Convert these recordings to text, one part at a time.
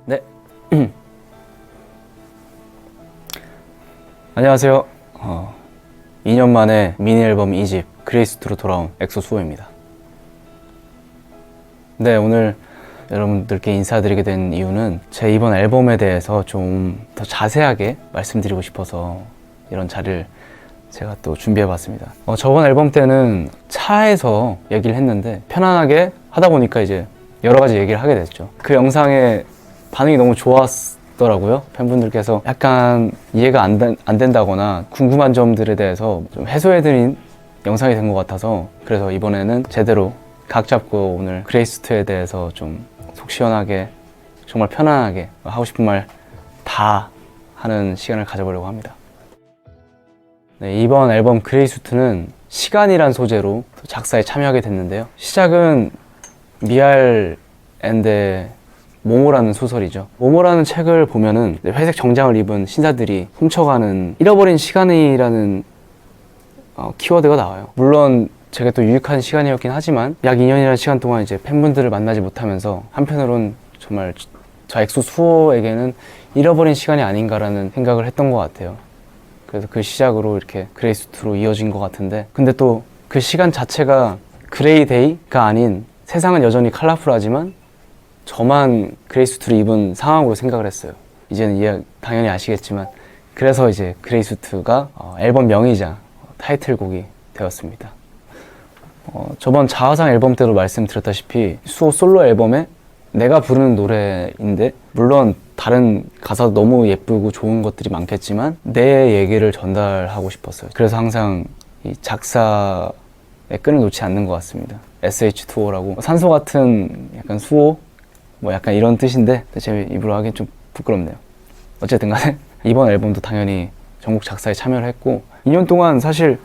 네. 안녕하세요. 2년 만에 미니 앨범 2집 그레이스2로 돌아온 엑소 수호입니다. 네, 오늘 여러분들께 인사드리게 된 이유는 제 이번 앨범에 대해서 좀 더 자세하게 말씀드리고 싶어서 이런 자리를 제가 또 준비해봤습니다. 저번 앨범 때는 차에서 얘기를 했는데 편안하게 하다 보니까 이제 여러 가지 얘기를 하게 됐죠. 그 영상에 반응이 너무 좋았더라고요. 팬분들께서 약간 이해가 안 된다거나 궁금한 점들에 대해서 좀 해소해드린 영상이 된 것 같아서, 그래서 이번에는 제대로 각 잡고 오늘 그레이스2에 대해서 좀 속 시원하게 정말 편안하게 하고 싶은 말 다 하는 시간을 가져보려고 합니다. 네, 이번 앨범 그레이스2는 시간이란 소재로 작사에 참여하게 됐는데요. 시작은 미알 앤데 모모라는 소설이죠. 모모라는 책을 보면은 회색 정장을 입은 신사들이 훔쳐가는 잃어버린 시간이라는 키워드가 나와요. 물론 제가 또 유익한 시간이었긴 하지만 약 2년이라는 시간 동안 이제 팬분들을 만나지 못하면서 한편으론 정말 저 엑소 수호에게는 잃어버린 시간이 아닌가라는 생각을 했던 것 같아요. 그래서 그 시작으로 이렇게 그레이스2로 이어진 것 같은데, 근데 또 그 시간 자체가 그레이데이가 아닌 세상은 여전히 컬러풀하지만 저만 그레이스2를 입은 상황으로 생각을 했어요. 이제는 당연히 아시겠지만, 그래서 이제 그레이스2가 앨범 명이자 타이틀곡이 되었습니다. 저번 자화상 앨범 때도 말씀드렸다시피 수호 솔로 앨범에 내가 부르는 노래인데, 물론 다른 가사도 너무 예쁘고 좋은 것들이 많겠지만 내 얘기를 전달하고 싶었어요. 그래서 항상 이 작사의 끈을 놓지 않는 것 같습니다. SH2O라고 산소 같은 약간 수호? 뭐 약간 이런 뜻인데 제 입으로 하기엔 좀 부끄럽네요. 어쨌든 간에 이번 앨범도 당연히 전곡 작사에 참여를 했고, 2년 동안 사실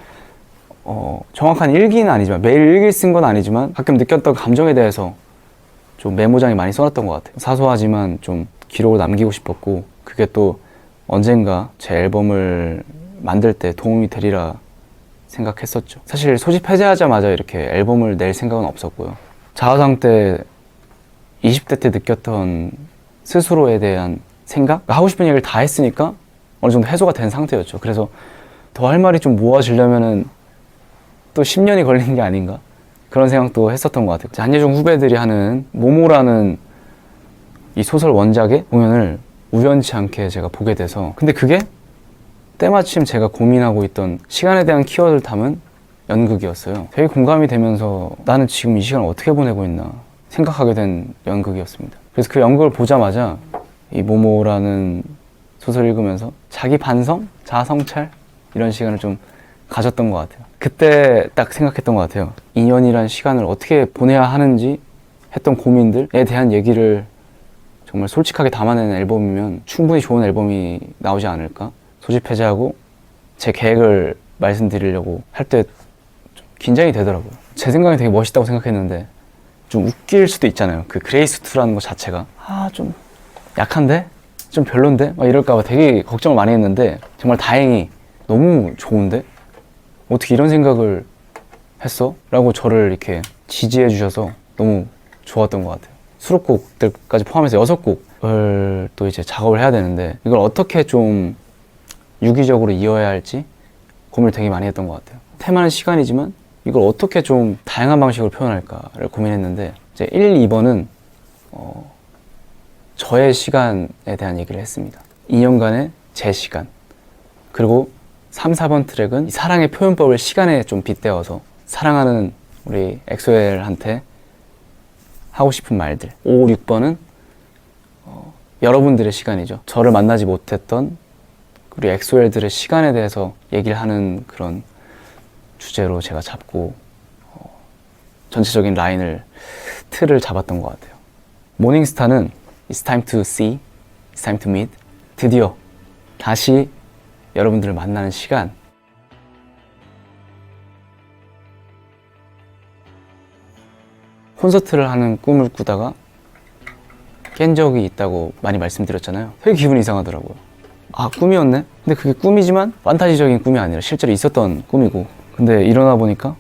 정확한 일기는 아니지만, 매일 일기를 쓴 건 아니지만 가끔 느꼈던 감정에 대해서 좀 메모장에 많이 써놨던 것 같아요. 사소하지만 좀 기록을 남기고 싶었고, 그게 또 언젠가 제 앨범을 만들 때 도움이 되리라 생각했었죠. 사실 소집 해제하자마자 이렇게 앨범을 낼 생각은 없었고요. 자화상 때 20대 때 느꼈던 스스로에 대한 생각? 하고 싶은 얘기를 다 했으니까 어느 정도 해소가 된 상태였죠. 그래서 더 할 말이 좀 모아지려면은 또 10년이 걸리는 게 아닌가? 그런 생각도 했었던 것 같아요. 한예종 후배들이 하는 모모라는 이 소설 원작의 공연을 우연치 않게 제가 보게 돼서, 근데 그게 때마침 제가 고민하고 있던 시간에 대한 키워드를 담은 연극이었어요. 되게 공감이 되면서 나는 지금 이 시간을 어떻게 보내고 있나 생각하게 된 연극이었습니다. 그래서 그 연극을 보자마자 이 모모라는 소설을 읽으면서 자기 반성? 자아성찰? 이런 시간을 좀 가졌던 것 같아요. 그때 딱 생각했던 것 같아요. 2년이란 시간을 어떻게 보내야 하는지 했던 고민들에 대한 얘기를 정말 솔직하게 담아내는 앨범이면 충분히 좋은 앨범이 나오지 않을까? 소집 해제하고 제 계획을 말씀드리려고 할 때 좀 긴장이 되더라고요. 제 생각에 되게 멋있다고 생각했는데 좀 웃길 수도 있잖아요. 그 그레이스2라는 것 자체가 좀 약한데? 좀 별론데? 막 이럴까봐 되게 걱정을 많이 했는데, 정말 다행히 너무 좋은데? 어떻게 이런 생각을 했어? 라고 저를 이렇게 지지해 주셔서 너무 좋았던 것 같아요. 수록곡들까지 포함해서 6곡을 또 이제 작업을 해야 되는데, 이걸 어떻게 좀 유기적으로 이어야 할지 고민을 되게 많이 했던 것 같아요. 테마는 시간이지만 이걸 어떻게 좀 다양한 방식으로 표현할까를 고민했는데, 이제 1, 2번은 저의 시간에 대한 얘기를 했습니다. 2년간의 제 시간. 그리고 3, 4번 트랙은 사랑의 표현법을 시간에 좀 빗대어서 사랑하는 우리 엑소엘한테 하고 싶은 말들. 5, 6번은 여러분들의 시간이죠. 저를 만나지 못했던 우리 엑소엘들의 시간에 대해서 얘기를 하는 그런 주제로 제가 잡고 전체적인 틀을 잡았던 것 같아요. 모닝스타는 It's time to see, it's time to meet. 드디어 다시 여러분들을 만나는 시간. 콘서트를 하는 꿈을 꾸다가 깬 적이 있다고 많이 말씀드렸잖아요. 되게 기분이 이상하더라고요. 아, 꿈이었네? 근데 그게 꿈이지만 판타지적인 꿈이 아니라 실제로 있었던 꿈이고, 근데 일어나 보니까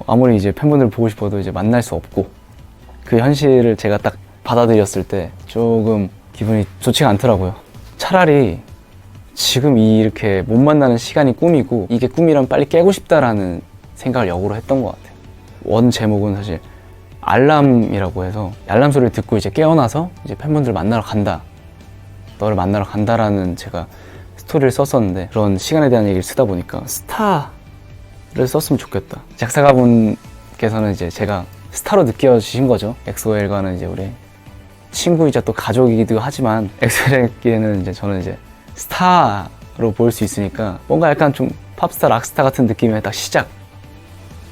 아무리 이제 팬분들을 보고 싶어도 이제 만날 수 없고, 그 현실을 제가 딱 받아들였을 때 조금 기분이 좋지가 않더라고요. 차라리 지금 이렇게 못 만나는 시간이 꿈이고 이게 꿈이라면 빨리 깨고 싶다라는 생각을 역으로 했던 것 같아요. 원 제목은 사실 알람이라고 해서 알람 소리를 듣고 이제 깨어나서 이제 팬분들 만나러 간다, 너를 만나러 간다라는 제가 스토리를 썼었는데, 그런 시간에 대한 얘기를 쓰다 보니까 스타를 썼으면 좋겠다. 작사가분께서는 이제 제가 스타로 느껴지신 거죠. 엑소엘과는 이제 우리 친구이자 또 가족이기도 하지만 엑소엘에게는 이제 저는 이제 스타로 보일 수 있으니까 뭔가 약간 좀 팝스타, 락스타 같은 느낌의 딱 시작,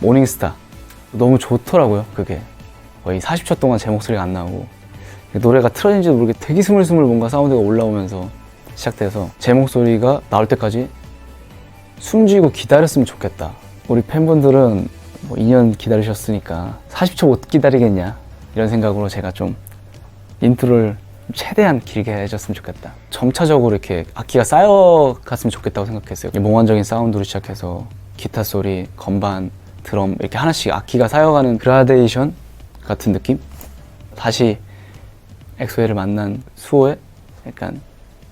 모닝스타. 너무 좋더라고요. 그게 거의 40초 동안 제 목소리가 안 나오고 노래가 틀어진지도 모르게 되게 스물스물 뭔가 사운드가 올라오면서 시작돼서 제 목소리가 나올 때까지 숨쉬고 기다렸으면 좋겠다. 우리 팬분들은 뭐 2년 기다리셨으니까 40초 못 기다리겠냐, 이런 생각으로 제가 좀 인트로를 최대한 길게 해줬으면 좋겠다. 점차적으로 이렇게 악기가 쌓여갔으면 좋겠다고 생각했어요. 몽환적인 사운드로 시작해서 기타 소리, 건반, 드럼 이렇게 하나씩 악기가 쌓여가는 그라데이션 같은 느낌? 다시 엑소엘을 만난 수호의 약간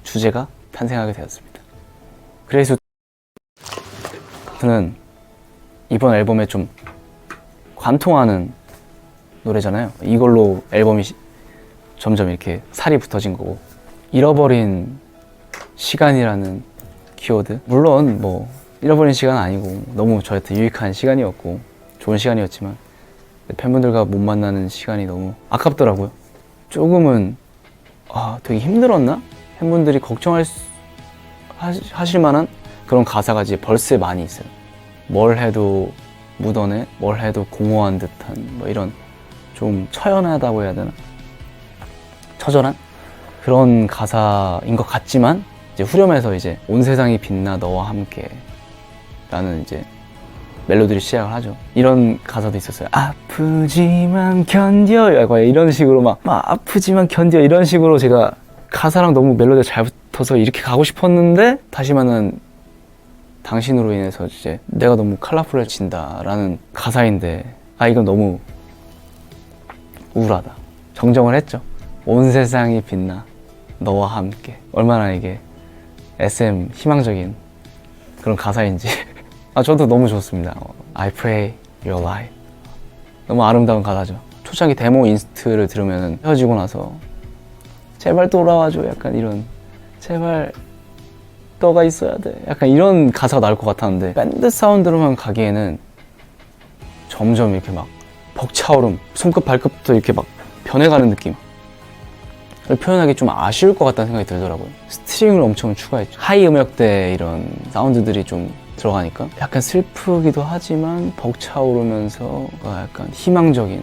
주제가 탄생하게 되었습니다. 그레이스 는 이번 앨범에 좀 관통하는 노래잖아요. 이걸로 앨범이 점점 이렇게 살이 붙어진 거고, 잃어버린 시간이라는 키워드, 물론 뭐 잃어버린 시간은 아니고 너무 저한테 유익한 시간이었고 좋은 시간이었지만 팬분들과 못 만나는 시간이 너무 아깝더라고요. 조금은 되게 힘들었나? 팬분들이 하실 만한 그런 가사가 이제 벌스에 많이 있어요. 뭘 해도 묻어내, 뭘 해도 공허한 듯한 뭐 이런 좀 처연하다고 해야 되나? 처절한 그런 가사인 것 같지만 이제 후렴에서 이제 온 세상이 빛나 너와 함께 라는 이제 멜로디를 시작을 하죠. 이런 가사도 있었어요. 아프지만 견뎌, 약간 이런 식으로 막 아프지만 견뎌, 이런 식으로 제가 가사랑 너무 멜로디가 잘 붙어서 이렇게 가고 싶었는데, 다시 만난 당신으로 인해서 이제 내가 너무 컬러풀해진다 라는 가사인데, 이건 너무 우울하다. 정정을 했죠. 온 세상이 빛나 너와 함께. 얼마나 이게 SM 희망적인 그런 가사인지 저도 너무 좋습니다. I pray your life. 너무 아름다운 가사죠. 초창기 데모 인스트를 들으면 헤어지고 나서 제발 돌아와줘, 약간 이런, 제발 너가 있어야 돼, 약간 이런 가사가 나올 것 같았는데, 밴드 사운드로만 가기에는 점점 이렇게 막 벅차오름, 손끝 발끝부터 이렇게 막 변해가는 느낌을 표현하기 좀 아쉬울 것 같다는 생각이 들더라고요. 스트링을 엄청 추가했죠. 하이 음역대 이런 사운드들이 좀 들어가니까 약간 슬프기도 하지만 벅차오르면서 약간 희망적인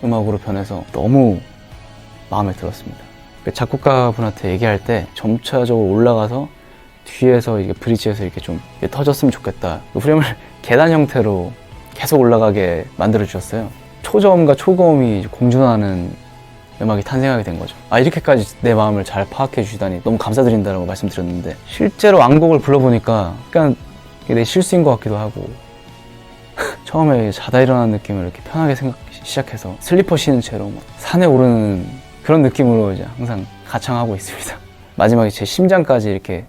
음악으로 변해서 너무 마음에 들었습니다. 작곡가분한테 얘기할 때 점차적으로 올라가서 뒤에서 이게 브릿지에서 이렇게 좀 터졌으면 좋겠다. 후렴을 계단 형태로 계속 올라가게 만들어 주셨어요. 초저음과 초고음이 공존하는 음악이 탄생하게 된 거죠. 이렇게까지 내 마음을 잘 파악해 주시다니 너무 감사드린다라고 말씀드렸는데, 실제로 완곡을 불러보니까 약간 내 실수인 것 같기도 하고 처음에 자다 일어나는 느낌을 이렇게 편하게 시작해서 슬리퍼 신은 채로 막 산에 오르는 그런 느낌으로 이제 항상 가창하고 있습니다. 마지막에 제 심장까지 이렇게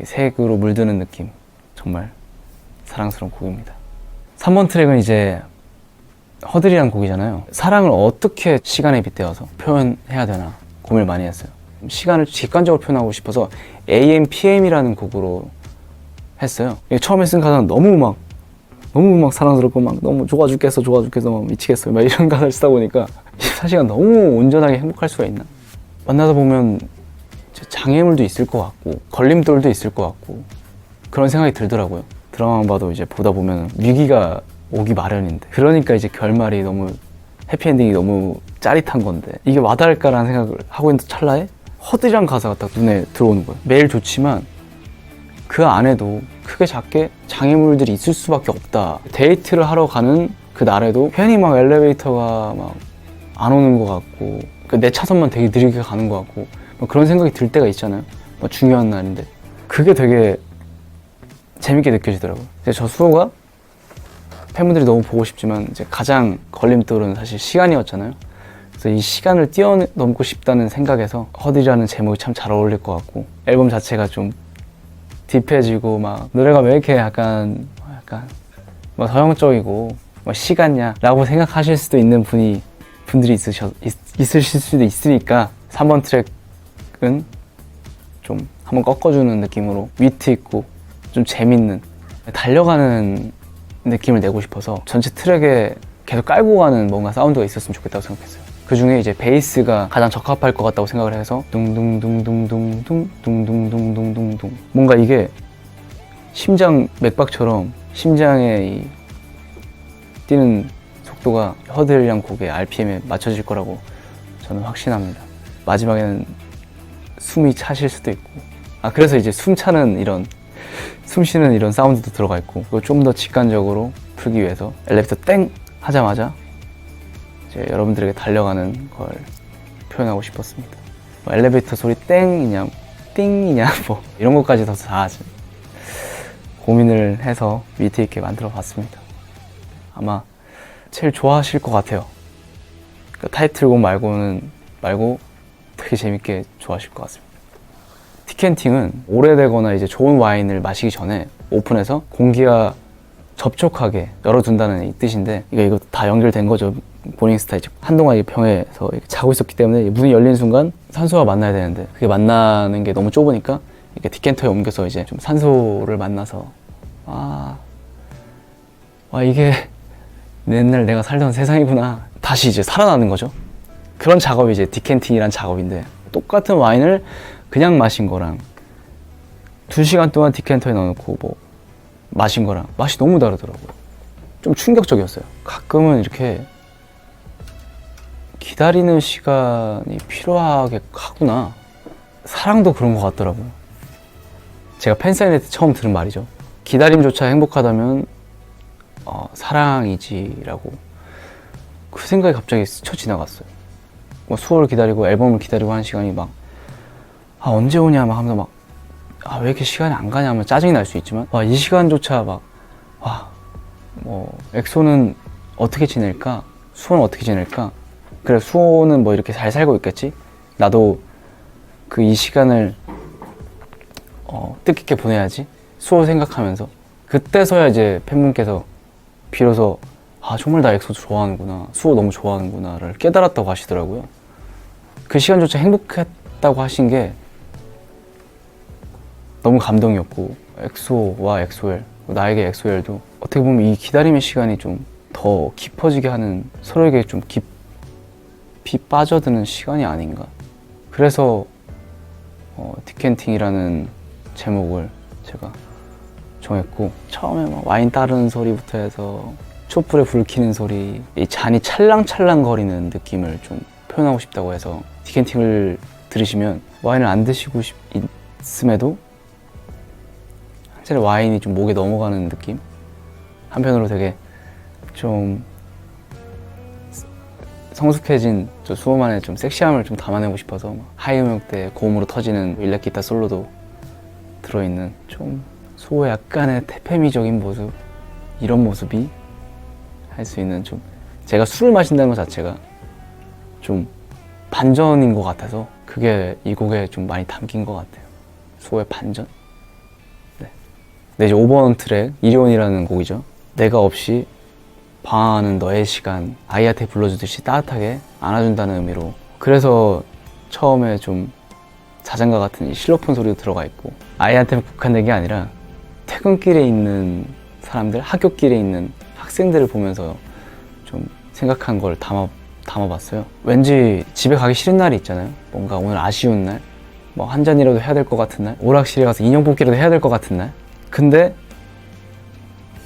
색으로 물드는 느낌, 정말 사랑스러운 곡입니다. 3번 트랙은 이제 허들이라는 곡이잖아요. 사랑을 어떻게 시간에 빗대어서 표현해야 되나 고민을 많이 했어요. 시간을 직관적으로 표현하고 싶어서 AM, PM이라는 곡으로 했어요. 처음에 쓴 가사는 너무 막 사랑스럽고 막 너무 좋아 죽겠어 막 미치겠어 막 이런 가사를 쓰다 보니까 24시간 너무 온전하게 행복할 수가 있나? 만나다 보면 장애물도 있을 것 같고 걸림돌도 있을 것 같고 그런 생각이 들더라고요. 드라마만 봐도 이제 보다 보면 위기가 오기 마련인데, 그러니까 이제 결말이 너무 해피엔딩이 너무 짜릿한 건데 이게 와닿을까라는 생각을 하고 있는 찰나에 허드란 가사가 딱 눈에 들어오는 거예요. 매일 좋지만 그 안에도 크게 작게 장애물들이 있을 수밖에 없다. 데이트를 하러 가는 그 날에도 괜히 막 엘리베이터가 막 안 오는 것 같고 내 차선만 되게 느리게 가는 것 같고 그런 생각이 들 때가 있잖아요. 중요한 날인데 그게 되게 재밌게 느껴지더라고요. 저 수호가 팬분들이 너무 보고 싶지만 이제 가장 걸림돌은 사실 시간이었잖아요. 그래서 이 시간을 뛰어넘고 싶다는 생각에서 허들이라는 제목이 참 잘 어울릴 것 같고, 앨범 자체가 좀 딥해지고 막 노래가 왜 이렇게 약간 뭐 서정적이고 뭐 시간냐 라고 생각하실 수도 있는 분들이 있으실 수도 있으니까 3번 트랙은 좀 한번 꺾어주는 느낌으로 위트 있고 좀 재밌는, 달려가는 느낌을 내고 싶어서 전체 트랙에 계속 깔고 가는 뭔가 사운드가 있었으면 좋겠다고 생각했어요. 그 중에 이제 베이스가 가장 적합할 것 같다고 생각을 해서 둥둥둥둥둥둥 둥둥둥둥둥둥, 뭔가 이게 심장 맥박처럼 심장의 이 뛰는 속도가 허들이랑 곡의 RPM에 맞춰질 거라고 저는 확신합니다. 마지막에는 숨이 차실 수도 있고, 그래서 이제 숨 쉬는 이런 사운드도 들어가 있고, 그리고 좀 더 직관적으로 풀기 위해서 엘리베이터 땡 하자마자 이제 여러분들에게 달려가는 걸 표현하고 싶었습니다. 뭐 엘리베이터 소리 땡이냐 띵이냐 뭐 이런 것까지 다 고민을 해서 위트 있게 만들어 봤습니다. 아마 제일 좋아하실 것 같아요. 그러니까 타이틀곡 말고 되게 재밌게 좋아하실 것 같습니다. 티켄팅은 오래되거나 이제 좋은 와인을 마시기 전에 오픈해서 공기가 접촉하게 열어둔다는 이 뜻인데, 이거 다 연결된 거죠. 모닝스타 이제 한동안 이 병에서 자고 있었기 때문에 문이 열린 순간 산소와 만나야 되는데, 그게 만나는 게 너무 좁으니까 이렇게 디켄터에 옮겨서 이제 좀 산소를 만나서 이게 옛날 내가 살던 세상이구나, 다시 이제 살아나는 거죠. 그런 작업이 이제 디켄팅이란 작업인데, 똑같은 와인을 그냥 마신 거랑 2시간 동안 디켄터에 넣어놓고 뭐 마신 거랑 맛이 너무 다르더라고요. 좀 충격적이었어요. 가끔은 이렇게 기다리는 시간이 필요하게 하구나. 사랑도 그런 것 같더라고요. 제가 팬사인회 때 처음 들은 말이죠. 기다림조차 행복하다면 사랑이지라고. 그 생각이 갑자기 스쳐 지나갔어요. 뭐 수호를 기다리고 앨범을 기다리고 하는 시간이 막 언제 오냐 막 하면서 왜 이렇게 시간이 안 가냐 하면 짜증이 날 수 있지만, 이 시간조차 뭐 엑소는 어떻게 지낼까? 수호는 어떻게 지낼까? 그래, 수호는 뭐 이렇게 잘 살고 있겠지? 나도 이 시간을 뜻깊게 보내야지. 수호 생각하면서 그때서야 이제 팬분께서 비로소 정말 나 엑소 좋아하는구나, 수호 너무 좋아하는구나를 깨달았다고 하시더라고요. 그 시간조차 행복했다고 하신 게 너무 감동이었고, 엑소와 엑소엘, 나에게 엑소엘도 어떻게 보면 이 기다림의 시간이 좀 더 깊어지게 하는, 서로에게 좀 깊이 빠져드는 시간이 아닌가. 그래서 디켄팅이라는 제목을 제가 정했고, 처음에 막 와인 따르는 소리부터 해서 촛불에 불 켜는 소리, 이 잔이 찰랑찰랑 거리는 느낌을 좀 표현하고 싶다고 해서, 디켄팅을 들으시면 와인을 안 드시고 있음에도 확실히 와인이 좀 목에 넘어가는 느낌? 한편으로 되게 좀 성숙해진 수호만의 좀 섹시함을 좀 담아내고 싶어서 하이 음역대 고음으로 터지는 일렉 기타 솔로도 들어있는, 좀 수호의 약간의 페미적인 모습, 이런 모습이 할 수 있는, 좀 제가 술을 마신다는 것 자체가 좀 반전인 것 같아서 그게 이 곡에 좀 많이 담긴 것 같아요. 수호의 반전? 네, 이제 5번 트랙 이리온이라는 곡이죠. 내가 없이 방황하는 너의 시간, 아이한테 불러주듯이 따뜻하게 안아준다는 의미로, 그래서 처음에 좀 자장가 같은 이 실로폰 소리도 들어가 있고, 아이한테 국한된 게 아니라 퇴근길에 있는 사람들, 학교길에 있는 학생들을 보면서 좀 생각한 걸 담아봤어요. 왠지 집에 가기 싫은 날이 있잖아요. 뭔가 오늘 아쉬운 날, 뭐 한 잔이라도 해야 될 것 같은 날, 오락실에 가서 인형 뽑기라도 해야 될 것 같은 날. 근데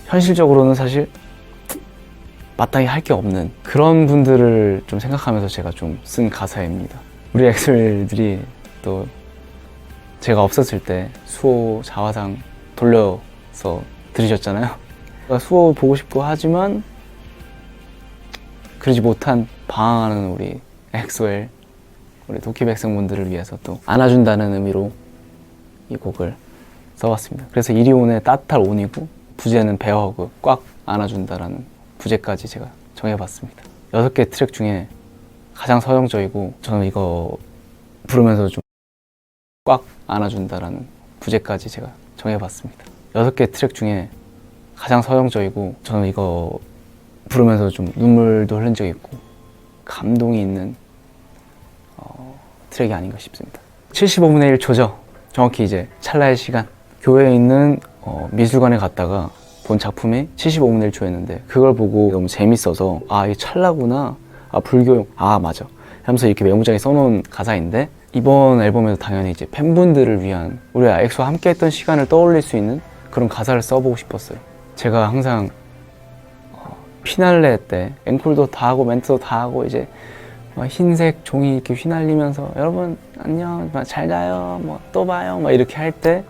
현실적으로는 사실 마땅히 할 게 없는 그런 분들을 좀 생각하면서 제가 좀 쓴 가사입니다. 우리 엑소들이 또 제가 없었을 때 수호 자화상 돌려서 들으셨잖아요. 수호 보고 싶고 하지만 그러지 못한 방황하는 우리 엑소엘, 우리 도끼 백성분들을 위해서 또 안아준다는 의미로 이 곡을 써봤습니다. 그래서 이리온의 따뜻할 온이고, 부제는 베어허그, 꽉 안아준다라는 부제까지 제가 정해봤습니다. 6개 트랙 중에 가장 서정적이고 저는 이거 부르면서 좀 꽉 안아준다라는 부제까지 제가 정해봤습니다. 6개 트랙 중에 가장 서정적이고 저는 이거 부르면서 좀 눈물도 흘린 적이 있고 감동이 있는 트랙이 아닌가 싶습니다. 75분의 1초죠. 정확히 이제 찰나의 시간. 교회에 있는 미술관에 갔다가 본 작품이 75분의 1초였는데 그걸 보고 너무 재밌어서 아 이게 찰나구나, 아 불교, 아 맞아 하면서 이렇게 메모장에 써놓은 가사인데 이번 앨범에도 당연히 이제 팬분들을 위한 우리 엑소와 함께 했던 시간을 떠올릴 수 있는 그런 가사를 써보고 싶었어요. 제가 항상 피날레 때 앵콜도 다 하고 멘트도 다 하고 이제 흰색 종이 이렇게 휘날리면서 여러분 안녕, 잘 자요, 뭐 또 봐요, 막 이렇게 할 때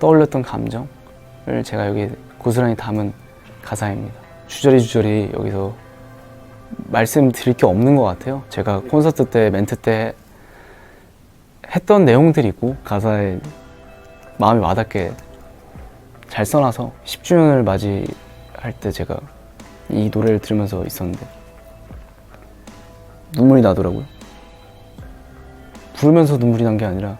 떠올렸던 감정을 제가 여기 고스란히 담은 가사입니다. 주저리 여기서 말씀드릴 게 없는 것 같아요. 제가 콘서트 때 멘트 때 했던 내용들이 있고 가사에 마음이 와닿게 잘 써놔서 10주년을 맞이할 때 제가 이 노래를 들으면서 있었는데 눈물이 나더라고요. 부르면서 눈물이 난 게 아니라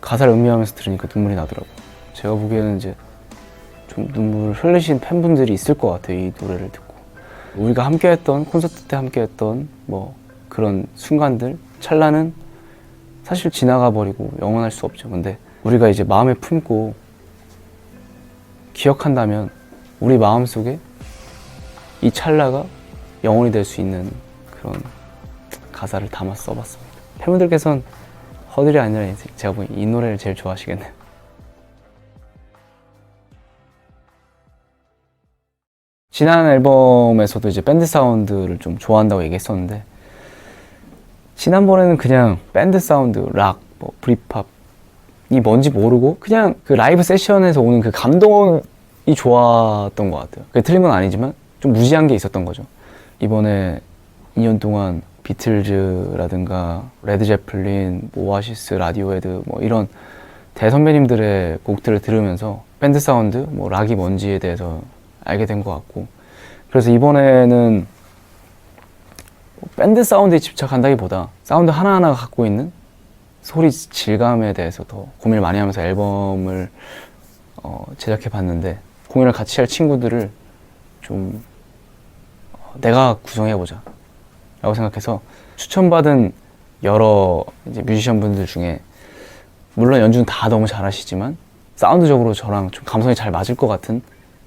가사를 음미하면서 들으니까 눈물이 나더라고요. 제가 보기에는 이제 좀 눈물을 흘리신 팬분들이 있을 것 같아요. 이 노래를 듣고 우리가 함께했던 콘서트 때 함께했던 뭐 그런 순간들 찰나는 사실 지나가 버리고 영원할 수 없죠. 근데 우리가 이제 마음에 품고 기억한다면 우리 마음속에 이 찰나가 영원히 될 수 있는 그런 가사를 담아 써봤습니다. 팬분들께서는 허들이 아니라 제가 보기엔 이 노래를 제일 좋아하시겠네요. 지난 앨범에서도 이제 밴드 사운드를 좀 좋아한다고 얘기했었는데 지난번에는 그냥 밴드 사운드, 락, 뭐 브리팝이 뭔지 모르고 그냥 그 라이브 세션에서 오는 그 감동이 좋았던 것 같아요. 그게 틀린 건 아니지만 좀 무지한 게 있었던 거죠. 이번에 2년 동안 비틀즈라든가 레드제플린, 오아시스, 라디오헤드 뭐 이런 대선배님들의 곡들을 들으면서 밴드 사운드, 뭐 락이 뭔지에 대해서 알게 된 것 같고 그래서 이번에는 밴드 사운드에 집착한다기보다 사운드 하나하나가 갖고 있는 소리 질감에 대해서 더 고민을 많이 하면서 앨범을 제작해 봤는데 공연을 같이 할 친구들을 좀 내가 구성해보자 라고 생각해서 추천받은 여러 이제 뮤지션 분들 중에 물론 연주는 다 너무 잘하시지만 사운드적으로 저랑 좀 감성이 잘 맞을 것 같은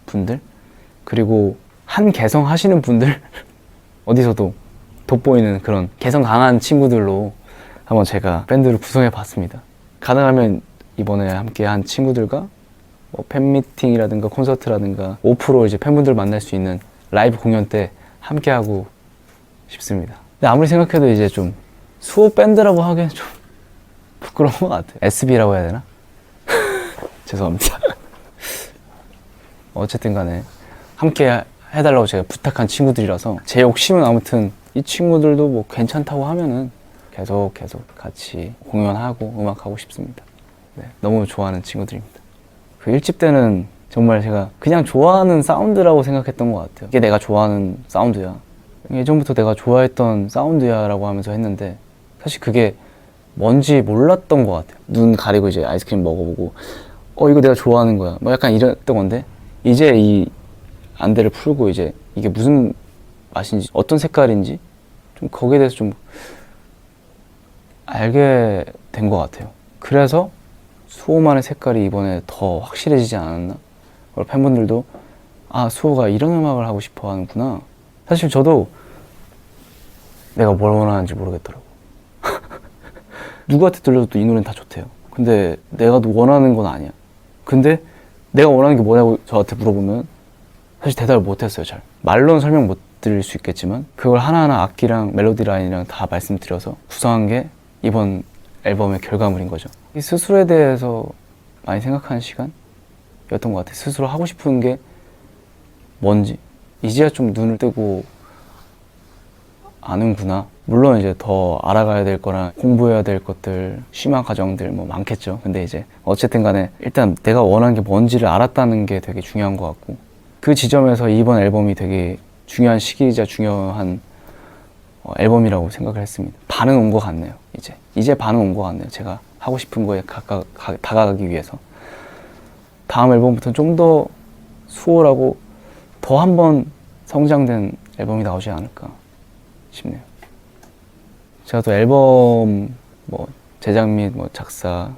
분들 그리고 한 개성 하시는 분들 어디서도 돋보이는 그런 개성 강한 친구들로 한번 제가 밴드를 구성해 봤습니다. 가능하면 이번에 함께 한 친구들과 뭐 팬미팅이라든가 콘서트라든가 오프로 이제 팬분들 만날 수 있는 라이브 공연 때 함께 하고 싶습니다. 근데 아무리 생각해도 이제 좀 수호 밴드라고 하기엔 좀 부끄러운 것 같아요. SB라고 해야 되나? 죄송합니다. 어쨌든 간에 함께 해달라고 제가 부탁한 친구들이라서 제 욕심은 아무튼 이 친구들도 뭐 괜찮다고 하면은 계속 같이 공연하고 음악하고 싶습니다. 네, 너무 좋아하는 친구들입니다. 그 1집 때는 정말 제가 그냥 좋아하는 사운드라고 생각했던 것 같아요. 이게 내가 좋아하는 사운드야. 예전부터 내가 좋아했던 사운드야 라고 하면서 했는데 사실 그게 뭔지 몰랐던 것 같아요. 눈 가리고 이제 아이스크림 먹어보고 이거 내가 좋아하는 거야 뭐 약간 이랬던 건데 이제 이 안대를 풀고 이제 이게 무슨 맛인지 어떤 색깔인지 좀 거기에 대해서 좀 알게 된 것 같아요. 그래서 수호만의 색깔이 이번에 더 확실해지지 않았나? 그리고 팬분들도 아 수호가 이런 음악을 하고 싶어 하는구나. 사실 저도 내가 뭘 원하는지 모르겠더라고. 누구한테 들려도 이 노래는 다 좋대요. 근데 내가 원하는 건 아니야. 근데 내가 원하는 게 뭐냐고 저한테 물어보면 사실 대답을 못했어요. 잘 말로는 설명 못 드릴 수 있겠지만 그걸 하나하나 악기랑 멜로디 라인이랑 다 말씀드려서 구성한 게 이번 앨범의 결과물인 거죠. 이 스스로에 대해서 많이 생각하는 시간이었던 것 같아요. 스스로 하고 싶은 게 뭔지 이제야 좀 눈을 뜨고 아는구나. 물론 이제 더 알아가야 될 거나 공부해야 될 것들, 심화 과정들 뭐 많겠죠. 근데 이제 어쨌든 간에 일단 내가 원하는 게 뭔지를 알았다는 게 되게 중요한 것 같고 그 지점에서 이번 앨범이 되게 중요한 시기이자 중요한 앨범이라고 생각을 했습니다. 반은 온 것 같네요. 이제 반은 온 것 같네요. 제가 하고 싶은 거에 다가가기 위해서. 다음 앨범부터는 좀 더 수월하고 더 한 번 성장된 앨범이 나오지 않을까 싶네요. 제가 또 앨범 제작 및 작사에도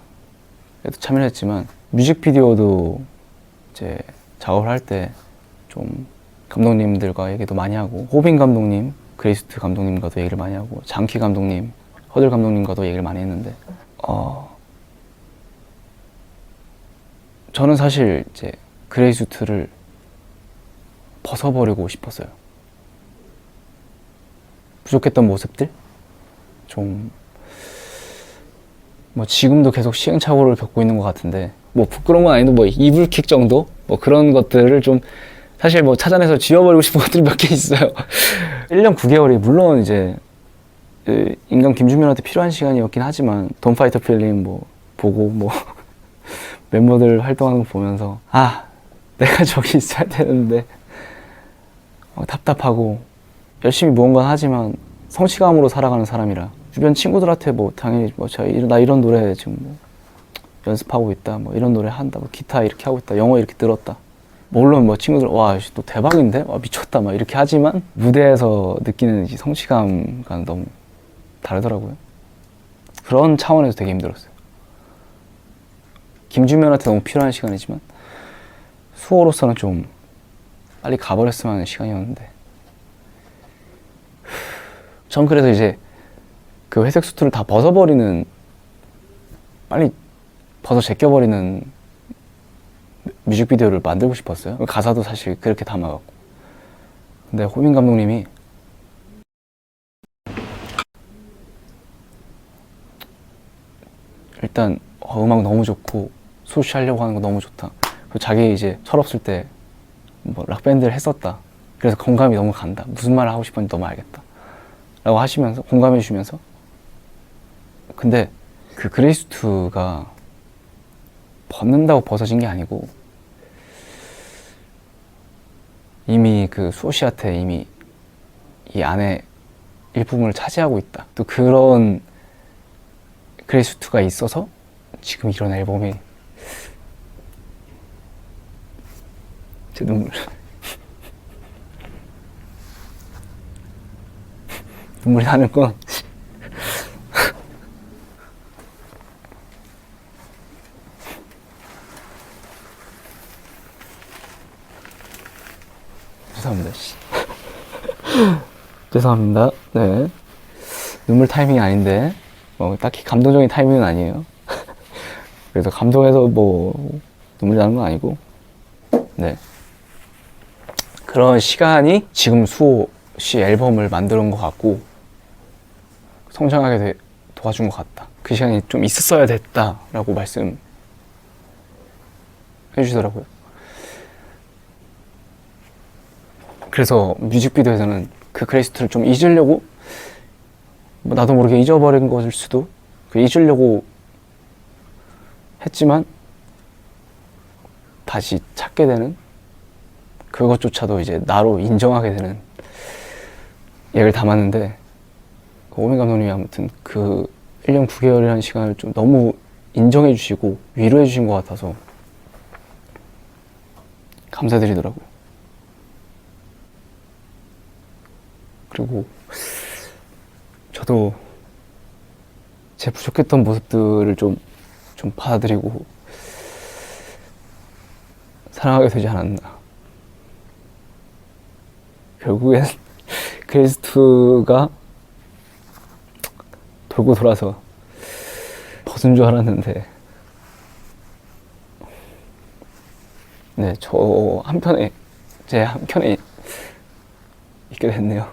참여를 했지만 뮤직비디오도 이제 작업을 할 때 좀 감독님들과 얘기도 많이 하고, 호빈 감독님, 그레이스트 감독님과도 얘기를 많이 하고, 장키 감독님, 허들 감독님과도 얘기를 많이 했는데 저는 사실 이제 그레이스트를 벗어버리고 싶었어요. 부족했던 모습들? 좀 지금도 계속 시행착오를 겪고 있는 것 같은데, 부끄러운 건 아닌데 이불킥 정도? 그런 것들을 좀 사실 찾아내서 지워버리고 싶은 것들이 몇 개 있어요. 1년 9개월이 물론 이제 인간 김준면한테 필요한 시간이었긴 하지만, 돈 파이터 필름 보고 멤버들 활동하는 거 보면서 내가 저기 있어야 되는데 답답하고, 열심히 무언가 하지만 성취감으로 살아가는 사람이라 주변 친구들한테 당연히 나 이런 노래 지금 연습하고 있다, 이런 노래 한다, 기타 이렇게 하고 있다, 영어 이렇게 들었다, 물론 친구들 와 또 대박인데, 미쳤다 이렇게 하지만 무대에서 느끼는 이 성취감과 너무 다르더라고요. 그런 차원에서 되게 힘들었어요. 김준면한테 너무 필요한 시간이지만 수호로서는 좀 빨리 가버렸으면 하는 시간이었는데, 전 그래서 이제 그 회색 수트를 다 빨리 제껴버리는 뮤직비디오를 만들고 싶었어요. 가사도 사실 그렇게 담아갖고. 근데 호민 감독님이 일단 음악 너무 좋고 소시하려고 하는 거 너무 좋다, 그리고 자기 이제 철없을 때 락밴드를 했었다, 그래서 공감이 너무 간다, 무슨 말을 하고 싶은지 너무 알겠다 라고 하시면서 공감해 주시면서, 근데 그 그레이스투가 벗는다고 벗어진 게 아니고 이미 그 수호씨한테 이미 이 안에 일부분을 차지하고 있다, 또 그런 그레이스투가 있어서 지금 이런 앨범이, 제 눈물이 나는 건 죄송합니다. 죄송합니다. 네, 눈물 타이밍이 아닌데 딱히 감동적인 타이밍은 아니에요. 그래서 감동해서 눈물이 나는 건 아니고, 네, 그런 시간이 지금 수호 씨 앨범을 만들어 온 것 같고 성장하게 도와준 것 같다, 그 시간이 좀 있었어야 됐다라고 말씀해 주시더라고요. 그래서 뮤직비디오에서는 그 그레이스트를 좀 잊으려고, 나도 모르게 잊어버린 것일 수도, 잊으려고 했지만 다시 찾게 되는, 그것조차도 이제 나로 인정하게 되는 얘기를 담았는데, 오민 감독님이 아무튼 그 1년 9개월이라는 시간을 좀 너무 인정해 주시고 위로해 주신 것 같아서 감사드리더라고요. 그리고 저도 제 부족했던 모습들을 좀 받아들이고 사랑하게 되지 않았나. 결국엔 그레이스투가 돌고 돌아서 벗은 줄 알았는데, 네, 제 한편에 있게 됐네요.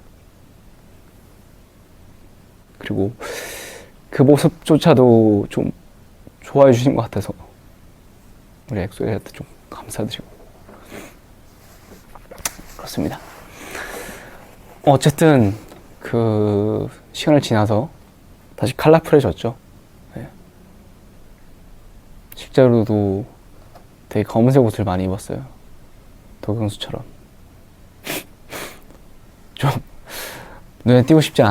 그리고 그 모습조차도 좀 좋아해 주신 것 같아서 우리 엑소에한테 좀 감사드리고 그렇습니다. 어쨌든 그 시간을 지나서 다시 컬러풀해졌죠. 네. 실제로도 되게 검은색 옷을 많이 입었어요. 도경수처럼 좀 눈에 띄고 싶지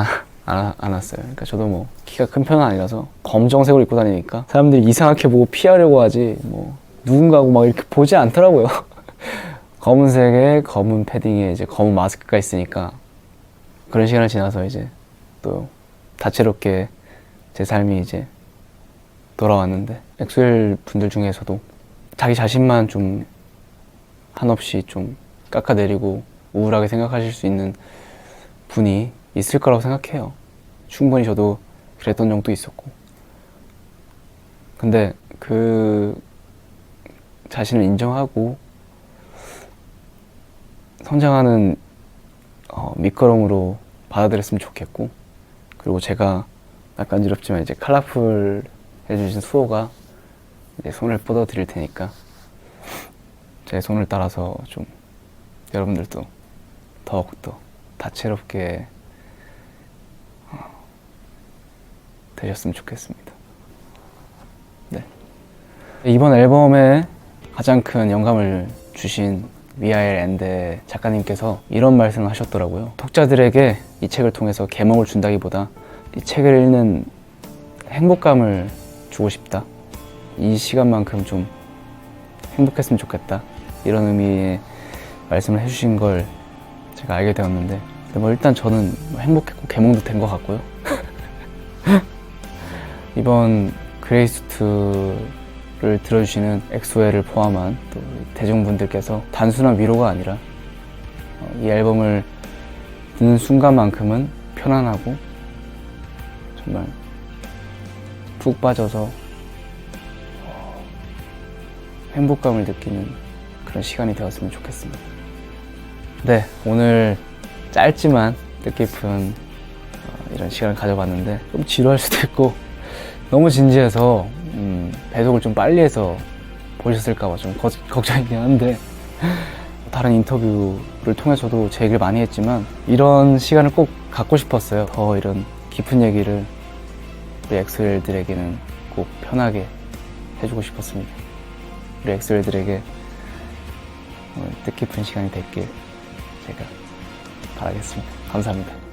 않았어요. 그러니까 저도 뭐 키가 큰 편은 아니라서 검정색으로 입고 다니니까 사람들이 이상하게 보고 피하려고 하지 뭐 누군가고 막 이렇게 보지 않더라고요. 검은색에 검은 패딩에 이제 검은 마스크가 있으니까 그런 시간을 지나서 이제 또 다채롭게 제 삶이 이제 돌아왔는데, 엑소엘 분들 중에서도 자기 자신만 좀 한없이 좀 깎아내리고 우울하게 생각하실 수 있는 분이 있을 거라고 생각해요. 충분히 저도 그랬던 적도 있었고. 근데 그 자신을 인정하고 성장하는 밑거름으로 받아들였으면 좋겠고, 그리고 제가 낯간지럽지만 이제 컬러풀 해주신 수호가 이제 손을 뻗어 드릴 테니까 제 손을 따라서 좀 여러분들도 더욱더 다채롭게 되셨으면 좋겠습니다. 네. 이번 앨범에 가장 큰 영감을 주신 미하엘 엔데 작가님께서 이런 말씀을 하셨더라고요. 독자들에게 이 책을 통해서 계몽을 준다기보다 이 책을 읽는 행복감을 주고 싶다. 이 시간만큼 좀 행복했으면 좋겠다. 이런 의미의 말씀을 해주신 걸 제가 알게 되었는데, 뭐 일단 저는 행복했고 계몽도 된 것 같고요. 이번 그레이스투를 들어주시는 엑소엘을 포함한 또 대중분들께서 단순한 위로가 아니라 이 앨범을 듣는 순간만큼은 편안하고 정말 푹 빠져서 행복감을 느끼는 그런 시간이 되었으면 좋겠습니다. 네, 오늘 짧지만 뜻깊은 이런 시간을 가져봤는데 좀 지루할 수도 있고 너무 진지해서 배속을 좀 빨리 해서 보셨을까봐 좀 걱정이긴 한데, 다른 인터뷰를 통해서도 제 얘기를 많이 했지만 이런 시간을 꼭 갖고 싶었어요. 더 이런 깊은 얘기를 우리 엑소엘들에게는 꼭 편하게 해주고 싶었습니다. 우리 엑소엘들에게 뜻깊은 시간이 됐길 제가 바라겠습니다. 감사합니다.